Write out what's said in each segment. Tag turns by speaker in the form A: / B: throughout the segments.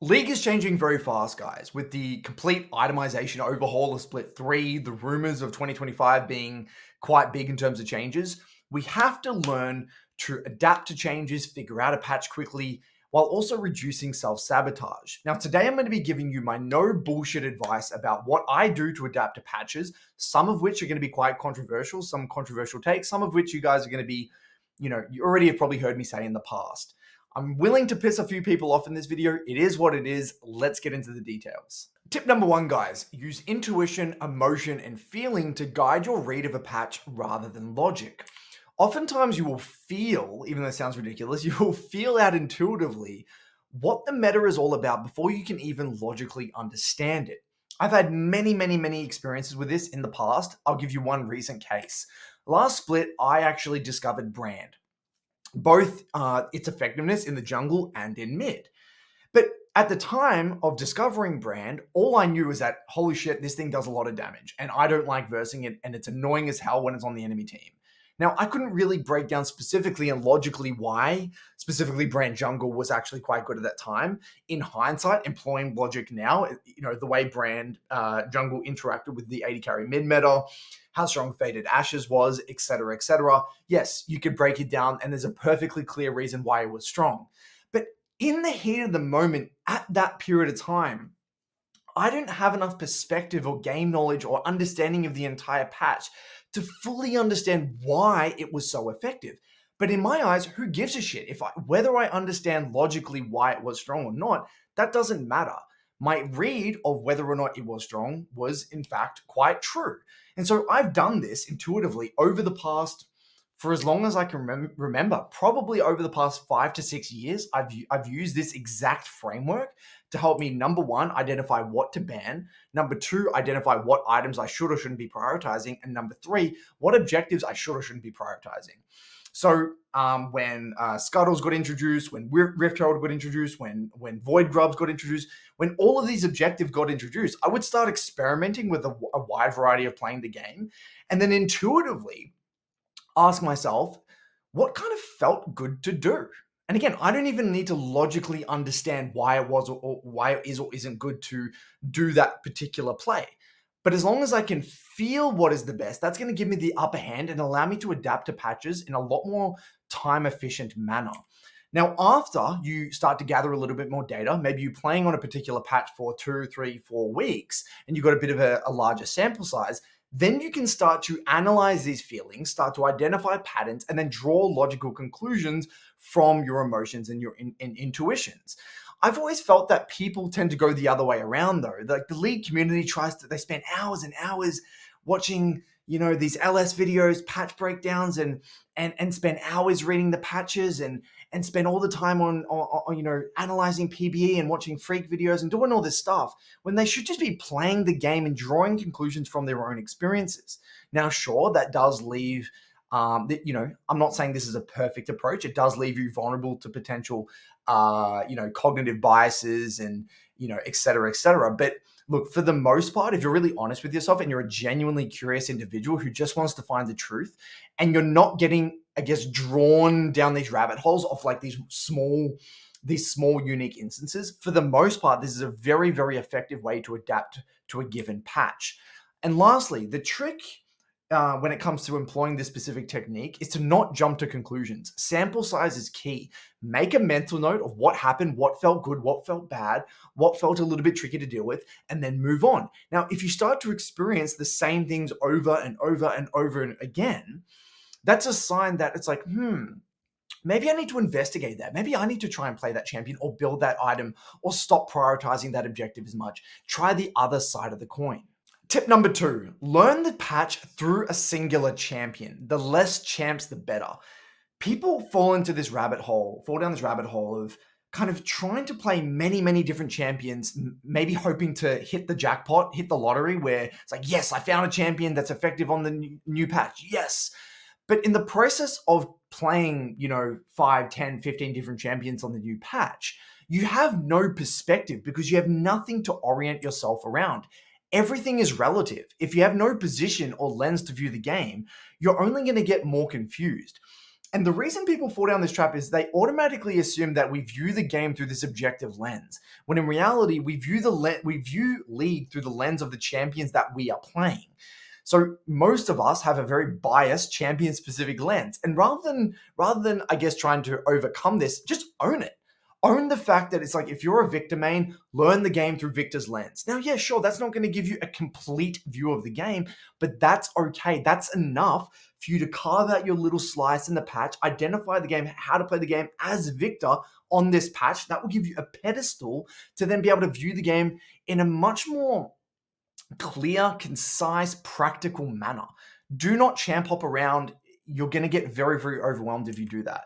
A: League is changing very fast, guys, with the complete itemization overhaul of Split 3, the rumors of 2025 being quite big in terms of changes. We have to learn to adapt to changes, figure out a patch quickly, while also reducing self sabotage. Now, today I'm going to be giving you my no bullshit advice about what I do to adapt to patches, some of which are going to be quite controversial, some controversial takes, some of which you guys are going to be, you already have probably heard me say in the past. I'm willing to piss a few people off in this video. It is what it is. Let's get into the details. Tip number one, guys, use intuition, emotion, and feeling to guide your read of a patch rather than logic. Oftentimes, you will feel, even though it sounds ridiculous, you will feel out intuitively what the meta is all about before you can even logically understand it. I've had many experiences with this in the past. I'll give you one recent case. Last split, I actually discovered Brand, both its effectiveness in the jungle and in mid. But at the time of discovering Brand, all I knew was that, holy shit, this thing does a lot of damage, and I don't like versing it, and it's annoying as hell when it's on the enemy team. Now, I couldn't really break down specifically and logically why specifically Brand Jungle was actually quite good at that time. In hindsight, employing logic now, the way Brand Jungle interacted with the 80 carry mid meta, how strong Faded Ashes was, etc., etc. Yes, you could break it down, and there's a perfectly clear reason why it was strong. But in the heat of the moment, at that period of time, I didn't have enough perspective or game knowledge or understanding of the entire patch to fully understand why it was so effective. But in my eyes, who gives a shit whether I understand logically why it was strong or not? That doesn't matter. My read of whether or not it was strong was in fact quite true. And so I've done this intuitively over the past, for as long as I can remember, probably over the past 5 to 6 years. I've used this exact framework to help me, number one, identify what to ban, number two, identify what items I should or shouldn't be prioritizing, and number three, what objectives I should or shouldn't be prioritizing. So when Scuttles got introduced, when Rift Herald got introduced, when Void Grubs got introduced, when all of these objectives got introduced, I would start experimenting with a wide variety of playing the game, and then intuitively ask myself, what kind of felt good to do? And again, I don't even need to logically understand why it was or why it is or isn't good to do that particular play. But as long as I can feel what is the best, that's going to give me the upper hand and allow me to adapt to patches in a lot more time efficient manner. Now, after you start to gather a little bit more data, maybe you're playing on a particular patch for 2, 3, 4 weeks, and you've got a bit of a larger sample size, then you can start to analyze these feelings, start to identify patterns, and then draw logical conclusions from your emotions and your intuitions. I've always felt that people tend to go the other way around, though. Like the League community they spend hours and hours watching, these LS videos, patch breakdowns, and spend hours reading the patches and spend all the time on analyzing PBE and watching freak videos and doing all this stuff when they should just be playing the game and drawing conclusions from their own experiences. Now, sure, that does leave, I'm not saying this is a perfect approach. It does leave you vulnerable to potential, cognitive biases and, et cetera, et cetera. But look, for the most part, if you're really honest with yourself and you're a genuinely curious individual who just wants to find the truth, and you're not getting, I guess, drawn down these rabbit holes of like these small unique instances, for the most part, this is a very, very effective way to adapt to a given patch. And lastly, the trick when it comes to employing this specific technique is to not jump to conclusions. Sample size is key. Make a mental note of what happened, what felt good, what felt bad, what felt a little bit tricky to deal with, and then move on. Now, if you start to experience the same things over and over and over and again, that's a sign that it's like, maybe I need to investigate that. Maybe I need to try and play that champion or build that item or stop prioritizing that objective as much. Try the other side of the coin. Tip number 2, learn the patch through a singular champion. The less champs, the better. People fall down this rabbit hole of kind of trying to play many different champions, maybe hoping to hit the jackpot, hit the lottery, where it's like, yes, I found a champion that's effective on the new patch. Yes. But in the process of playing, 5, 10, 15 different champions on the new patch, you have no perspective because you have nothing to orient yourself around. Everything is relative. If you have no position or lens to view the game, you're only going to get more confused. And the reason people fall down this trap is they automatically assume that we view the game through this objective lens, when in reality we view League through the lens of the champions that we are playing. So most of us have a very biased champion-specific lens, and rather than I guess trying to overcome this, just own it. Own the fact that it's like, if you're a Victor main, learn the game through Victor's lens. Now, yeah, sure, that's not going to give you a complete view of the game, but that's okay. That's enough for you to carve out your little slice in the patch, identify the game, how to play the game as Victor on this patch. That will give you a pedestal to then be able to view the game in a much more clear, concise, practical manner. Do not champ hop around. You're going to get very, very overwhelmed if you do that.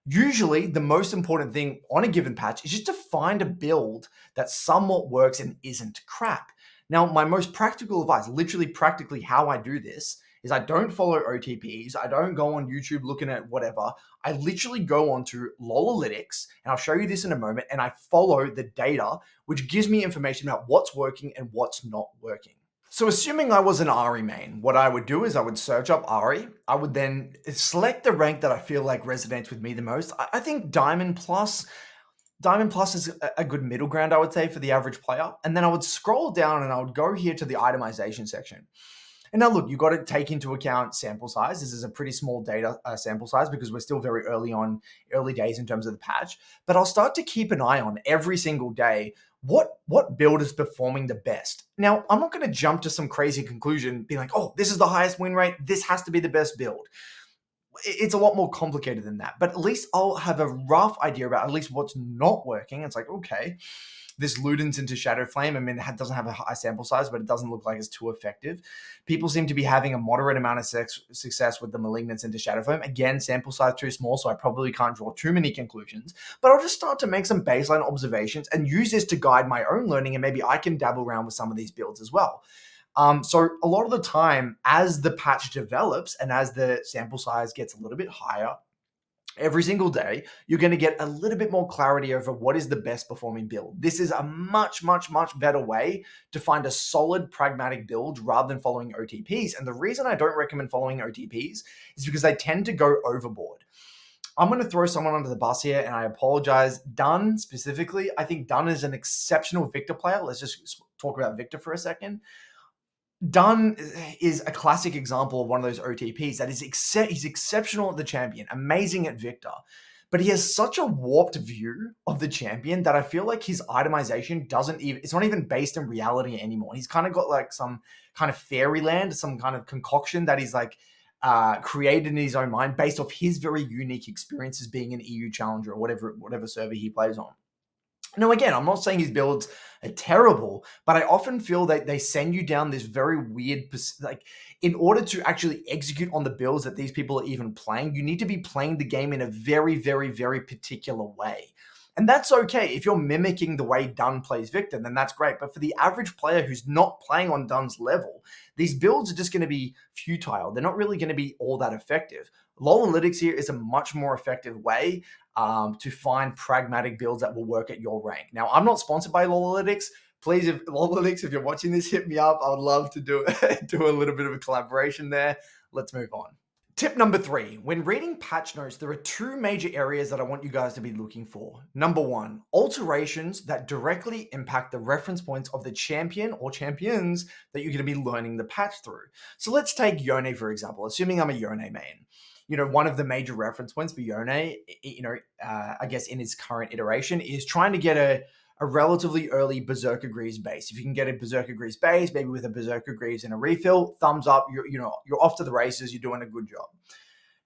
A: Usually, the most important thing on a given patch is just to find a build that somewhat works and isn't crap. Now, my most practical advice, literally practically how I do this, is I don't follow OTPs. I don't go on YouTube looking at whatever. I literally go onto LOLalytics, and I'll show you this in a moment, and I follow the data, which gives me information about what's working and what's not working. So assuming I was an Ahri main, what I would do is I would search up Ahri. I would then select the rank that I feel like resonates with me the most. I think Diamond Plus is a good middle ground, I would say, for the average player. And then I would scroll down and I would go here to the itemization section. And now look, you've got to take into account sample size. This is a pretty small data sample size because we're still very early days in terms of the patch. But I'll start to keep an eye on every single day what build is performing the best. Now, I'm not going to jump to some crazy conclusion, being like, oh, this is the highest win rate, this has to be the best build. It's a lot more complicated than that. But at least I'll have a rough idea about at least what's not working. It's like, okay, this Ludens into Shadowflame, I mean, it doesn't have a high sample size, but it doesn't look like it's too effective. People seem to be having a moderate amount of success with the Malignance into Shadowflame. Again, sample size too small, so I probably can't draw too many conclusions. But I'll just start to make some baseline observations and use this to guide my own learning, and maybe I can dabble around with some of these builds as well. So a lot of the time, as the patch develops and as the sample size gets a little bit higher, every single day, you're going to get a little bit more clarity over what is the best performing build. This is a much, much, much better way to find a solid, pragmatic build rather than following OTPs. And the reason I don't recommend following OTPs is because they tend to go overboard. I'm going to throw someone under the bus here, and I apologize. Dunn specifically, I think Dunn is an exceptional Victor player. Let's just talk about Victor for a second. Dunn is a classic example of one of those OTPs that is he's exceptional at the champion, amazing at Victor, but he has such a warped view of the champion that I feel like his itemization it's not even based in reality anymore. He's kind of got like some kind of fairyland, some kind of concoction that he's like created in his own mind based off his very unique experiences being an EU challenger or whatever server he plays on. Now, again, I'm not saying his builds are terrible, but I often feel that they send you down this very weird, like, in order to actually execute on the builds that these people are even playing, you need to be playing the game in a very, very, very particular way. And that's okay. If you're mimicking the way Dunn plays Victor, then that's great. But for the average player who's not playing on Dunn's level, these builds are just going to be futile. They're not really going to be all that effective. LOLalytics here is a much more effective way to find pragmatic builds that will work at your rank. Now, I'm not sponsored by LOLalytics. Please, LOLalytics, if you're watching this, hit me up. I would love to do a little bit of a collaboration there. Let's move on. Tip number 3, when reading patch notes, there are 2 major areas that I want you guys to be looking for. Number 1, alterations that directly impact the reference points of the champion or champions that you're going to be learning the patch through. So let's take Yone, for example, assuming I'm a Yone main. You know, one of the major reference points for Yone, I guess in its current iteration, is trying to get a relatively early Berserker Greaves base. If you can get a Berserker Greaves base, maybe with a Berserker Greaves and a refill, thumbs up, you're off to the races, you're doing a good job.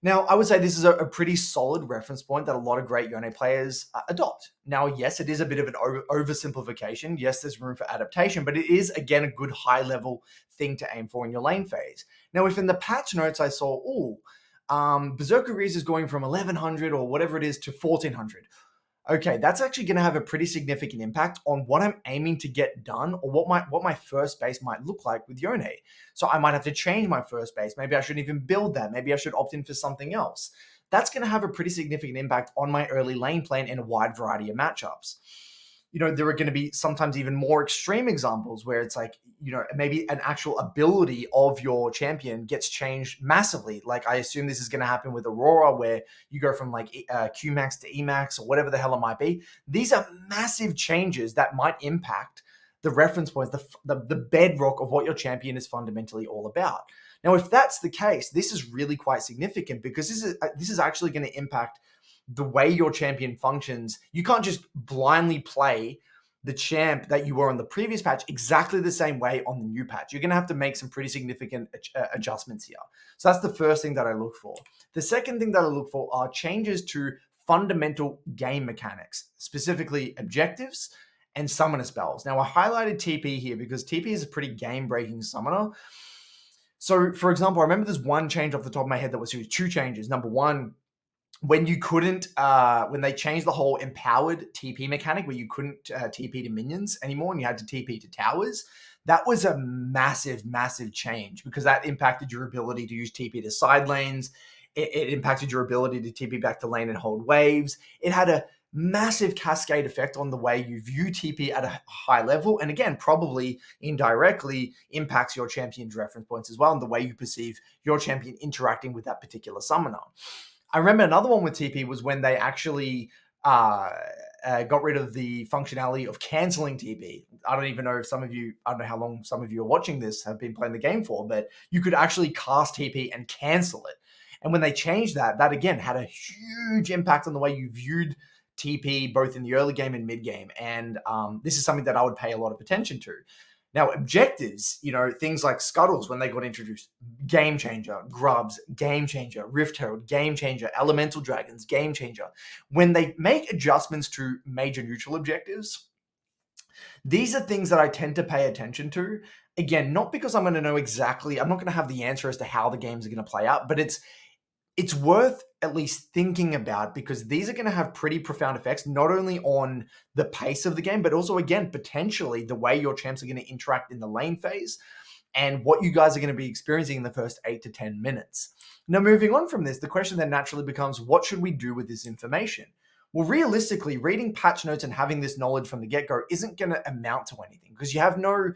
A: Now, I would say this is a pretty solid reference point that a lot of great Yone players adopt. Now, yes, it is a bit of an oversimplification. Yes, there's room for adaptation, but it is, again, a good high-level thing to aim for in your lane phase. Now, if in the patch notes I saw, Berserker Greaves is going from 1100 or whatever it is to 1400. Okay, that's actually going to have a pretty significant impact on what I'm aiming to get done or what my first base might look like with Yone. So I might have to change my first base. Maybe I shouldn't even build that. Maybe I should opt in for something else. That's going to have a pretty significant impact on my early lane plan in a wide variety of matchups. there are going to be sometimes even more extreme examples where it's like, maybe an actual ability of your champion gets changed massively. Like I assume this is going to happen with Aurora, where you go from like Qmax to Emax or whatever the hell it might be. These are massive changes that might impact the reference points, the bedrock of what your champion is fundamentally all about. Now, if that's the case, this is really quite significant, because this is actually going to impact the way your champion functions. You can't just blindly play the champ that you were on the previous patch exactly the same way on the new patch. You're going to have to make some pretty significant adjustments here. So that's the first thing that I look for. The second thing that I look for are changes to fundamental game mechanics, specifically objectives and summoner spells. Now, I highlighted TP here because TP is a pretty game-breaking summoner. So, for example, I remember there's one change off the top of my head that was two changes. Number one, when you couldn't, when they changed the whole empowered TP mechanic, where you couldn't TP to minions anymore and you had to TP to towers, that was a massive, massive change, because that impacted your ability to use TP to side lanes. It impacted your ability to TP back to lane and hold waves. It had a massive cascade effect on the way you view TP at a high level. And again, probably indirectly impacts your champion's reference points as well, and the way you perceive your champion interacting with that particular summoner. I remember another one with TP was when they actually got rid of the functionality of canceling TP. I don't even know if I don't know how long some of you are watching this have been playing the game for, but you could actually cast TP and cancel it. And when they changed that again had a huge impact on the way you viewed TP, both in the early game and mid game. And this is something that I would pay a lot of attention to. Now, objectives, things like Scuttles, when they got introduced, game changer. Grubs, game changer. Rift Herald, game changer. Elemental Dragons, game changer. When they make adjustments to major neutral objectives, these are things that I tend to pay attention to. Again, not because I'm going to know exactly, I'm not going to have the answer as to how the games are going to play out, but it's worth at least thinking about, because these are going to have pretty profound effects, not only on the pace of the game, but also, again, potentially the way your champs are going to interact in the lane phase and what you guys are going to be experiencing in the first 8 to 10 minutes. Now, moving on from this, the question then naturally becomes, what should we do with this information? Well, realistically, reading patch notes and having this knowledge from the get-go isn't going to amount to anything, because you have no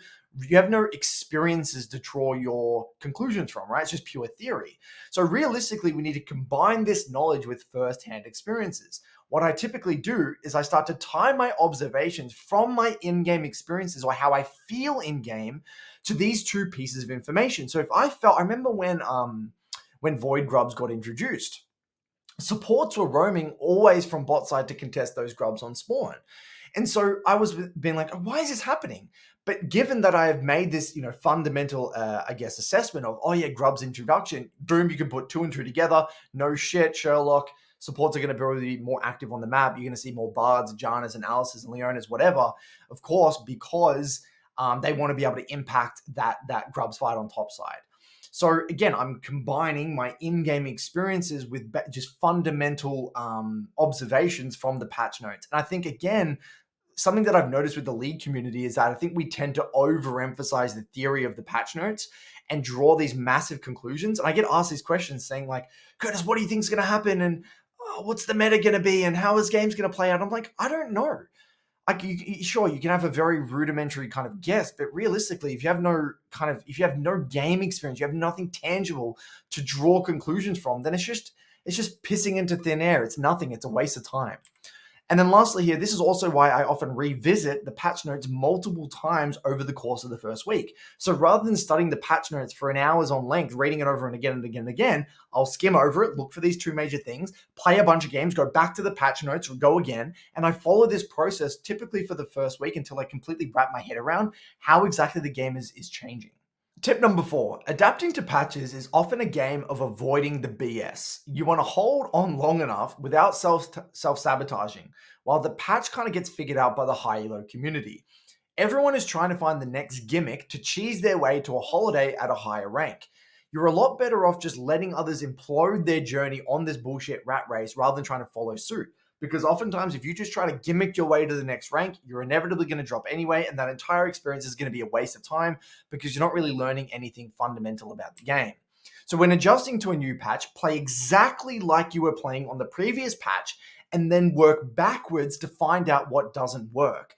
A: experiences to draw your conclusions from, right? It's just pure theory. So realistically, we need to combine this knowledge with first-hand experiences. What I typically do is I start to tie my observations from my in-game experiences, or how I feel in-game, to these two pieces of information. So I remember when Void Grubs got introduced, supports were roaming always from bot side to contest those grubs on spawn. And so I was being like, why is this happening? But given that I have made this, fundamental, assessment of, grubs introduction, boom, you can put 2 and 2 together. No shit, Sherlock. Supports are going to be more active on the map. You're going to see more Bards, Jannas, and Alices, and Leonas, whatever. Of course, because they want to be able to impact that grubs fight on top side. So again, I'm combining my in-game experiences with just fundamental observations from the patch notes. And I think, again, something that I've noticed with the League community is that I think we tend to overemphasize the theory of the patch notes and draw these massive conclusions. And I get asked these questions saying like, Curtis, what do you think is going to happen? And what's the meta going to be? And how is games going to play out? I'm like, I don't know. Like, sure, you can have a very rudimentary kind of guess, but realistically, if you have no game experience, you have nothing tangible to draw conclusions from, then it's just pissing into thin air. It's nothing. It's a waste of time. And then lastly here, this is also why I often revisit the patch notes multiple times over the course of the first week. So rather than studying the patch notes for an hour's on length, reading it over and again and again and again, I'll skim over it, look for these two major things, play a bunch of games, go back to the patch notes, go again, and I follow this process typically for the first week until I completely wrap my head around how exactly the game is changing. Tip number 4, adapting to patches is often a game of avoiding the BS. You want to hold on long enough without self-sabotaging while the patch kind of gets figured out by the high elo community. Everyone is trying to find the next gimmick to cheese their way to a holiday at a higher rank. You're a lot better off just letting others implode their journey on this bullshit rat race rather than trying to follow suit. Because oftentimes, if you just try to gimmick your way to the next rank, you're inevitably going to drop anyway, and that entire experience is going to be a waste of time because you're not really learning anything fundamental about the game. So when adjusting to a new patch, play exactly like you were playing on the previous patch and then work backwards to find out what doesn't work.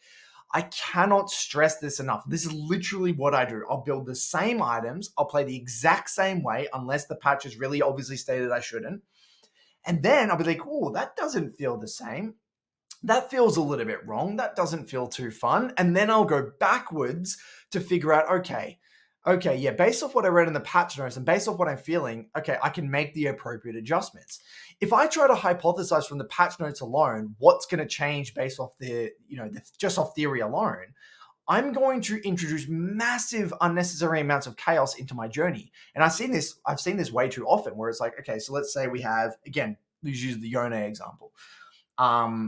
A: I cannot stress this enough. This is literally what I do. I'll build the same items. I'll play the exact same way, unless the patch is really obviously stated I shouldn't. And then I'll be like, oh, that doesn't feel the same. That feels a little bit wrong. That doesn't feel too fun. And then I'll go backwards to figure out, okay, yeah, based off what I read in the patch notes and based off what I'm feeling, okay, I can make the appropriate adjustments. If I try to hypothesize from the patch notes alone what's going to change based off just off theory alone, I'm going to introduce massive unnecessary amounts of chaos into my journey. And I've seen this way too often where it's like, okay, so let's say we have, again, let's use the Yone example.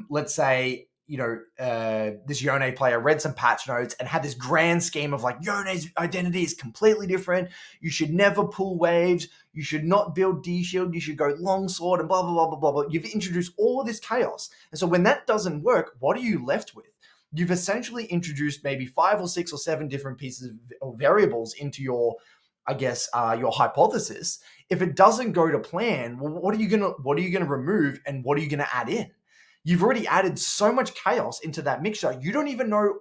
A: Let's say, this Yone player read some patch notes and had this grand scheme of like, Yone's identity is completely different. You should never pull waves. You should not build D-Shield. You should go longsword and blah, blah, blah, blah, blah, blah. You've introduced all of this chaos. And so when that doesn't work, what are you left with? You've essentially introduced maybe 5 or 6 or 7 different pieces of variables into your hypothesis. If it doesn't go to plan, well, what are you gonna remove and what are you gonna add in? You've already added so much chaos into that mixture. You don't even know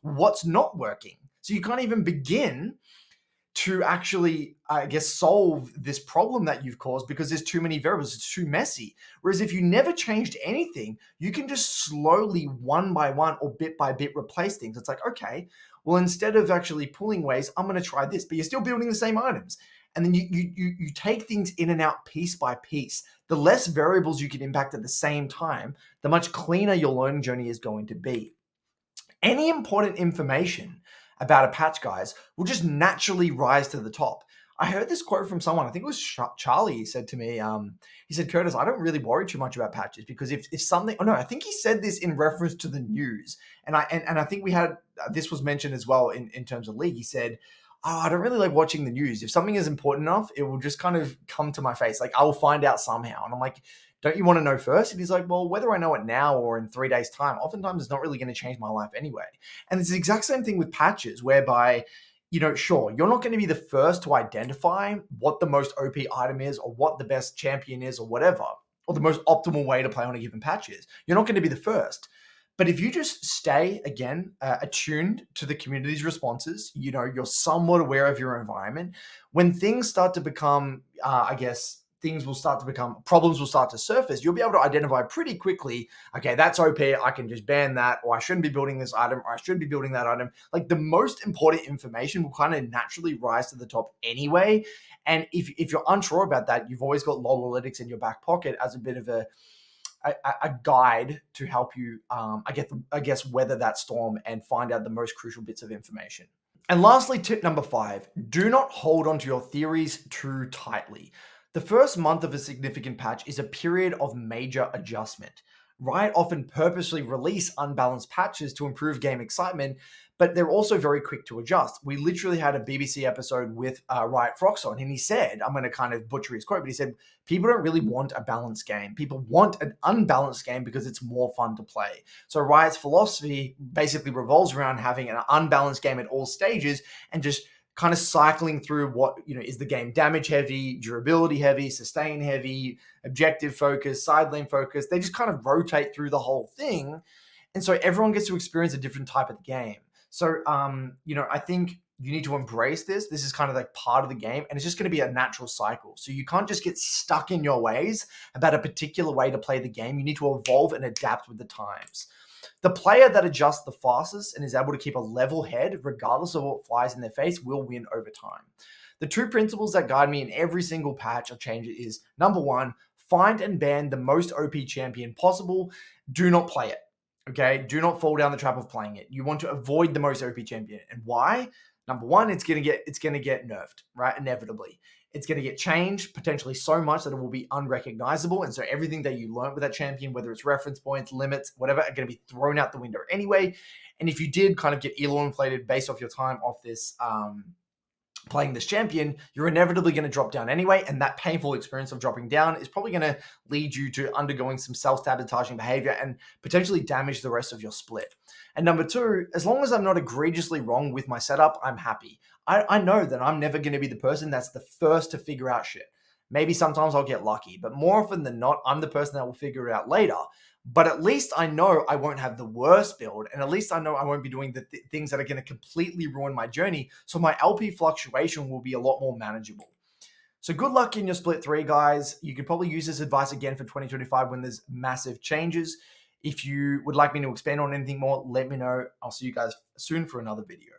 A: what's not working. So you can't even begin to actually, solve this problem that you've caused because there's too many variables. It's too messy. Whereas if you never changed anything, you can just slowly, one by one or bit by bit, replace things. It's like, okay, well, instead of actually pulling waves, I'm going to try this, but you're still building the same items. And then you take things in and out piece by piece. The less variables you can impact at the same time, the much cleaner your learning journey is going to be. Any important information about a patch, guys, will just naturally rise to the top. I heard this quote from someone, I think it was Charlie, said to me, he said, Curtis, I don't really worry too much about patches because if something, I think he said this in reference to the news. And I think we had, this was mentioned as well in terms of League. He said, I don't really like watching the news. If something is important enough, it will just kind of come to my face. Like I will find out somehow. And I'm like, don't you want to know first? And he's like, well, whether I know it now or in 3 days' time, oftentimes it's not really going to change my life anyway. And it's the exact same thing with patches, whereby, sure, you're not going to be the first to identify what the most OP item is or what the best champion is or whatever, or the most optimal way to play on a given patch is. You're not going to be the first. But if you just stay, again, attuned to the community's responses, you're somewhat aware of your environment, when things start to become, problems will start to surface, you'll be able to identify pretty quickly, okay, that's OP, I can just ban that, or I shouldn't be building this item, or I should be building that item. Like the most important information will kind of naturally rise to the top anyway. And if you're unsure about that, you've always got Lolalytics in your back pocket as a bit of a guide to help you, weather that storm and find out the most crucial bits of information. And lastly, tip number 5, do not hold onto your theories too tightly. The first month of a significant patch is a period of major adjustment. Riot often purposely release unbalanced patches to improve game excitement, but they're also very quick to adjust. We literally had a BBC episode with Riot Frox on, and he said, I'm going to kind of butcher his quote, but he said, people don't really want a balanced game. People want an unbalanced game because it's more fun to play. So Riot's philosophy basically revolves around having an unbalanced game at all stages and just kind of cycling through what, is the game damage heavy, durability heavy, sustain heavy, objective focus, side lane focus. They just kind of rotate through the whole thing. And so everyone gets to experience a different type of game. So, I think you need to embrace this. This is kind of like part of the game, and it's just going to be a natural cycle. So you can't just get stuck in your ways about a particular way to play the game. You need to evolve and adapt with the times. The player that adjusts the fastest and is able to keep a level head, regardless of what flies in their face, will win over time. The 2 principles that guide me in every single patch or change is, number 1, find and ban the most OP champion possible. Do not play it. Okay, do not fall down the trap of playing it. You want to avoid the most OP champion. And why? Number 1, it's gonna get nerfed, right? Inevitably. It's going to get changed, potentially so much that it will be unrecognizable. And so everything that you learned with that champion, whether it's reference points, limits, whatever, are going to be thrown out the window anyway. And if you did kind of get elo inflated based off your time off this playing this champion, you're inevitably going to drop down anyway. And that painful experience of dropping down is probably going to lead you to undergoing some self-sabotaging behavior and potentially damage the rest of your split. And number 2, as long as I'm not egregiously wrong with my setup, I'm happy. I know that I'm never going to be the person that's the first to figure out shit. Maybe sometimes I'll get lucky, but more often than not, I'm the person that will figure it out later. But at least I know I won't have the worst build, and at least I know I won't be doing the things that are going to completely ruin my journey. So my LP fluctuation will be a lot more manageable. So good luck in your split three, guys. You could probably use this advice again for 2025 when there's massive changes. If you would like me to expand on anything more, let me know. I'll see you guys soon for another video.